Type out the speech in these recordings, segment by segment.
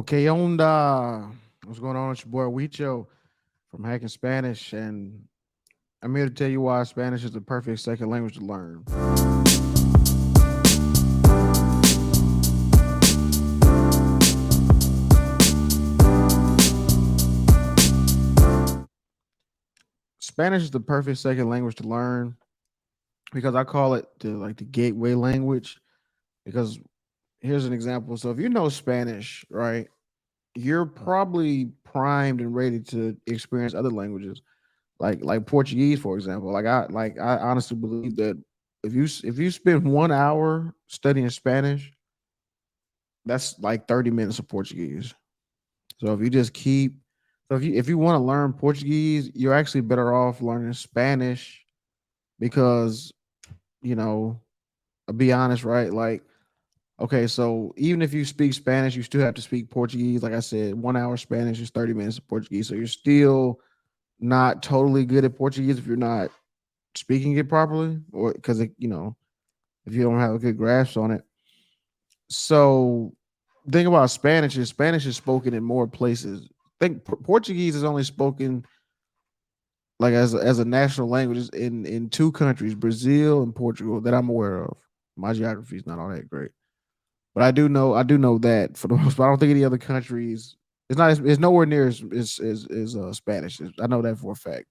Okay, onda. What's going on? It's your boy Wicho from Hacking Spanish, and I'm here to tell you why Spanish is the perfect second language to learn. Spanish is the perfect second language to learn because I call it the gateway language. Because here's an example. So if you know Spanish, right, you're probably primed and ready to experience other languages, like Portuguese, for example. I honestly believe that if you spend 1 hour studying Spanish, that's like 30 minutes of Portuguese. So if you just keep so if you want to learn Portuguese, you're actually better off learning Spanish because, you know, I'll be honest, right? Like, okay, so even if you speak Spanish, you still have to speak Portuguese. Like I said, 1 hour Spanish is 30 minutes of Portuguese. So you're still not totally good at Portuguese if you're not speaking it properly, or because if you don't have a good grasp on it. So the thing about Spanish is spoken in more places. I think Portuguese is only spoken like as a national language in two countries, Brazil and Portugal, that I'm aware of. My geography is not all that great, but I do know that for the most part. I don't think any other countries. It's nowhere near as Spanish. I know that for a fact.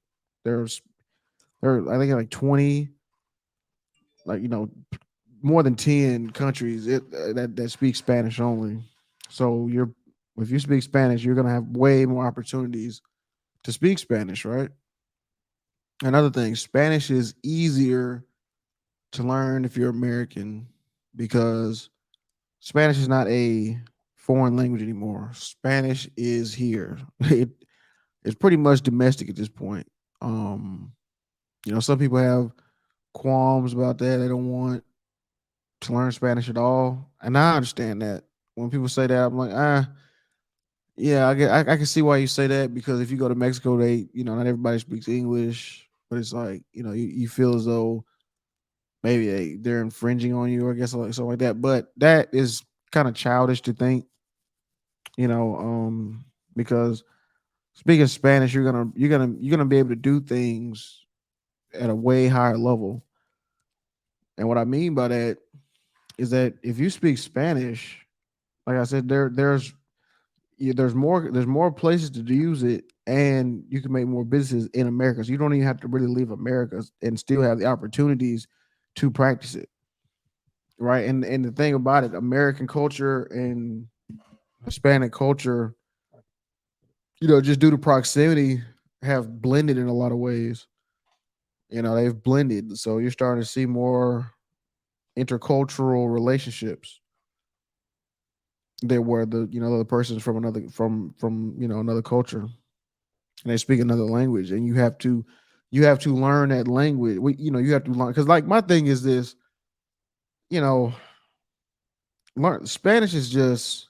There's I think like 20, like more than 10 countries that speak Spanish only. So if you speak Spanish, you're gonna have way more opportunities to speak Spanish, right? Another thing, Spanish is easier to learn if you're American because Spanish is not a foreign language anymore. Spanish is here. It's pretty much domestic at this point. Um, some people have qualms about that. They don't want to learn Spanish at all, and I understand that. When people say that, I'm like, yeah, I can see why you say that because if you go to Mexico, not everybody speaks English, but it's like you feel as though maybe they're infringing on you, or I guess like something like that. But that is kind of childish to think, you know, because speaking Spanish, you're gonna be able to do things at a way higher level. And what I mean by that is that if you speak Spanish, like I said, there's more places to use it, and you can make more businesses in America. So you don't even have to really leave America and still have the opportunities to practice it, right? And the thing about it, American culture and Hispanic culture, just due to proximity, have blended in a lot of ways. They've blended, so you're starting to see more intercultural relationships there, where the person's from another culture, and they speak another language, and you have to learn that language. You have to learn, because like my thing is this, you know, learn Spanish is just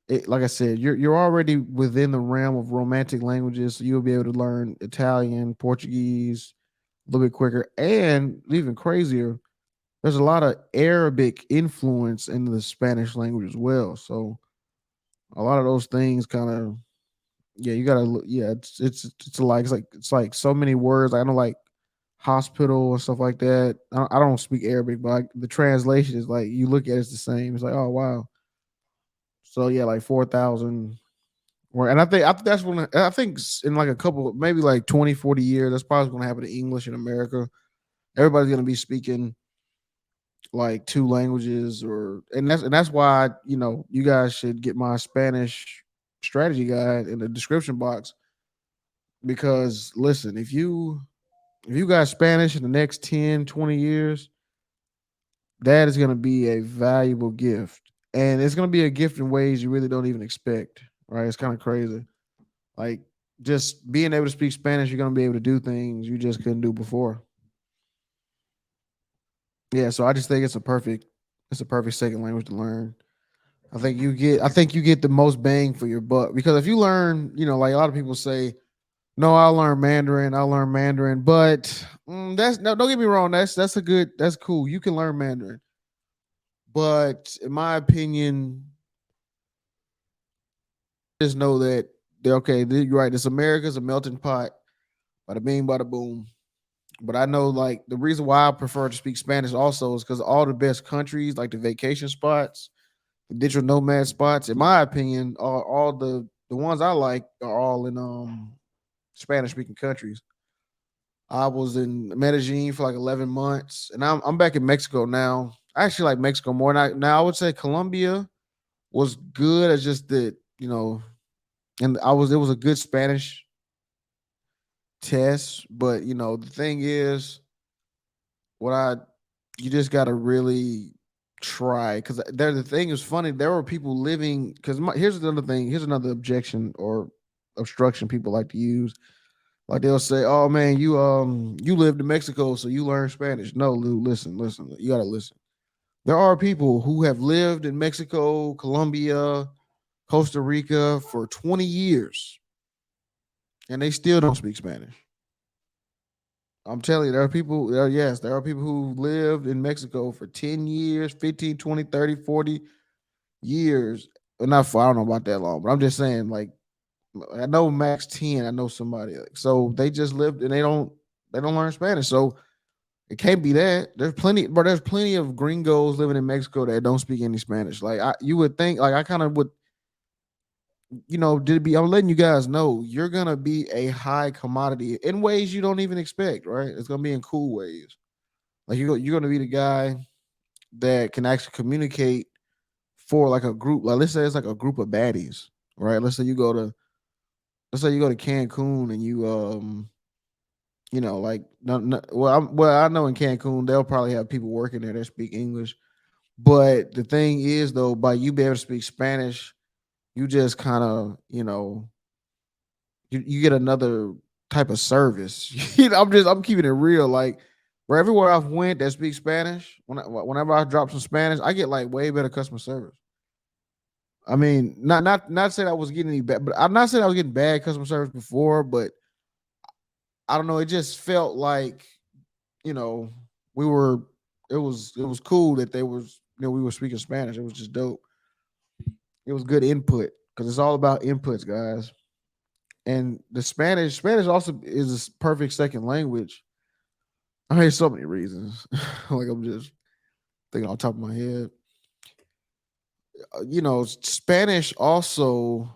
like I said, you're already within the realm of romantic languages, so you'll be able to learn Italian, Portuguese a little bit quicker, and even crazier. There's a lot of Arabic influence in the Spanish language as well. So a lot of those things kind of, yeah, you gotta look. Yeah, it's like so many words. I know, like hospital and stuff like that. I don't speak Arabic, but the translation is like you look at it's the same. It's like, oh wow. So yeah, like 4,000. And I think that's when I think in like a couple, maybe like 20, 40 years, that's probably going to happen in English in America. Everybody's going to be speaking like two languages, and that's why you guys should get my Spanish strategy guide in the description box. Because listen, if you got Spanish in the next 10, 20 years, that is going to be a valuable gift, and it's going to be a gift in ways you really don't even expect. Right? It's kind of crazy. Like, just being able to speak Spanish, you're going to be able to do things you just couldn't do before. Yeah, so I just think it's a perfect second language to learn. I think you get the most bang for your buck, because if you learn, like a lot of people say, no, I'll learn Mandarin, but that's no. Don't get me wrong. That's cool. You can learn Mandarin, but in my opinion, Just know that they're okay. You're right. This America's a melting pot. Bada bing, bada boom. But I know like the reason why I prefer to speak Spanish also is because all the best countries, like the vacation spots, the digital nomad spots, in my opinion, are all the ones I like are all in Spanish speaking countries. I was in Medellin for like 11 months, and I'm back in Mexico now. I actually like Mexico more. Now I would say Colombia was good. It's just that and it was a good Spanish test, but the thing is, what I you just got to really try because there the thing is funny. There were people living because here's another thing. Here's another objection or obstruction people like to use. Like they'll say, "Oh man, you lived in Mexico, so you learn Spanish." No, Lou, listen. You gotta listen. There are people who have lived in Mexico, Colombia, Costa Rica for 20 years, and they still don't speak Spanish. I'm telling you, yes, there are people who lived in Mexico for 10 years, 15, 20, 30, 40 years. Well, not for, I don't know about that long, but I'm just saying, like, I know max 10. I know somebody. Like, so they just lived and they don't learn Spanish. So it can't be that. There's plenty of gringos living in Mexico that don't speak any Spanish. Like you would think, like I kind of would, I'm letting you guys know you're gonna be a high commodity in ways you don't even expect, right? It's gonna be in cool ways. Like you're gonna be the guy that can actually communicate for like a group. Like let's say it's like a group of baddies, right? Let's say you go to Cancun and like no, no, well I know in Cancun they'll probably have people working there that speak English. But the thing is though, by you being able to speak Spanish, you just kind of, you get another type of service. I'm keeping it real. Like where everywhere I've went that speaks Spanish, whenever I drop some Spanish, I get like way better customer service. I mean, not saying I was getting any bad, but I'm not saying I was getting bad customer service before, but I don't know. It just felt like you know we were. It was cool that they was we were speaking Spanish. It was just dope. It was good input because it's all about inputs, guys. And the Spanish also is a perfect second language. I mean, so many reasons. Like I'm just thinking on top of my head. Spanish also,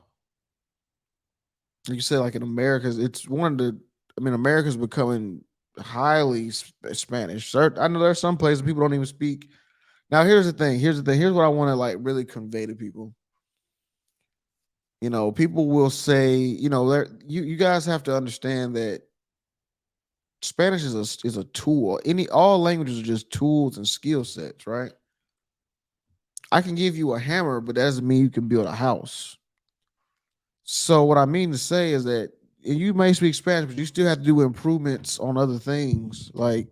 like you said, like in America, it's one of the. I mean, America's becoming highly Spanish. I know there's some places people don't even speak. Now, here's the thing. Here's what I want to like really convey to people. People will say, you guys have to understand that Spanish is a tool. All languages are just tools and skill sets, right? I can give you a hammer, but that doesn't mean you can build a house. So what I mean to say is that you may speak Spanish, but you still have to do improvements on other things. Like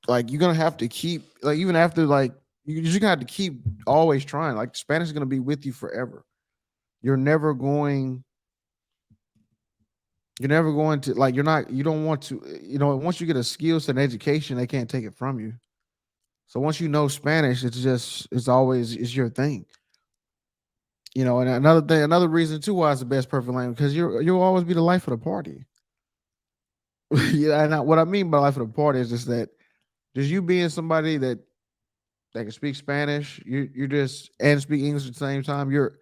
you're gonna have to keep like even after like you're just gonna have to keep always trying. Like Spanish is gonna be with you forever. You're never going. You're never going to like. You're not. You don't want to. Once you get a skills and education, they can't take it from you. So once you know Spanish, it's your thing. And another reason too why it's the best perfect language because you'll always be the life of the party. Yeah, and what I mean by life of the party is just you being somebody that can speak Spanish, you're just and speak English at the same time. You're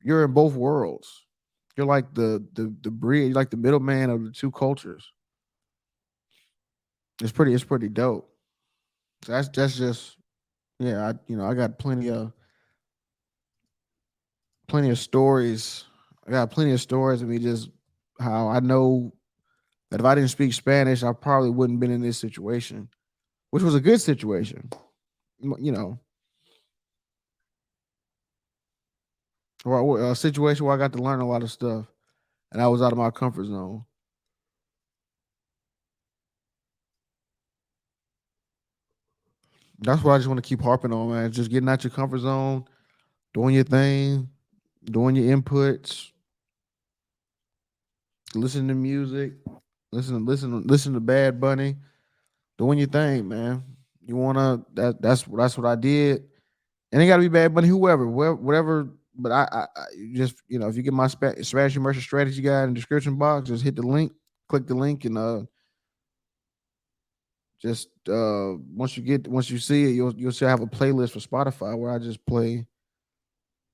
in both worlds. You're like the bridge, you're like the middleman of the two cultures. It's pretty dope. So that's just yeah. I got plenty of stories. I got plenty of stories of me just how I know that if I didn't speak Spanish, I probably wouldn't been in this situation, which was a good situation. You know, or a situation where I got to learn a lot of stuff, and I was out of my comfort zone. That's what I just want to keep harping on, man. Just getting out your comfort zone, doing your thing, doing your inputs, listening to music, listen to Bad Bunny, doing your thing, man. That's what I did. And it got to be Bad Bunny, whoever, whatever. but I just, if you get my Spanish immersion strategy guide in the description box, just hit the link, click the link, and just once you see it, you'll see I have a playlist for Spotify where I just play,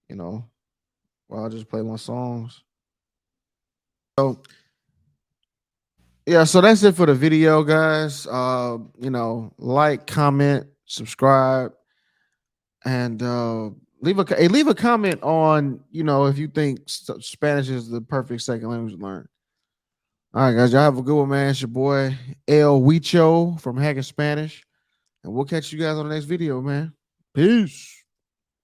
you know, where I just play my songs. So yeah, so that's it for the video, guys. Like, comment, subscribe, and leave a comment on, if you think Spanish is the perfect second language to learn. All right, guys, y'all have a good one, man. It's your boy El Huicho from Hacking Spanish, and we'll catch you guys on the next video, man. Peace.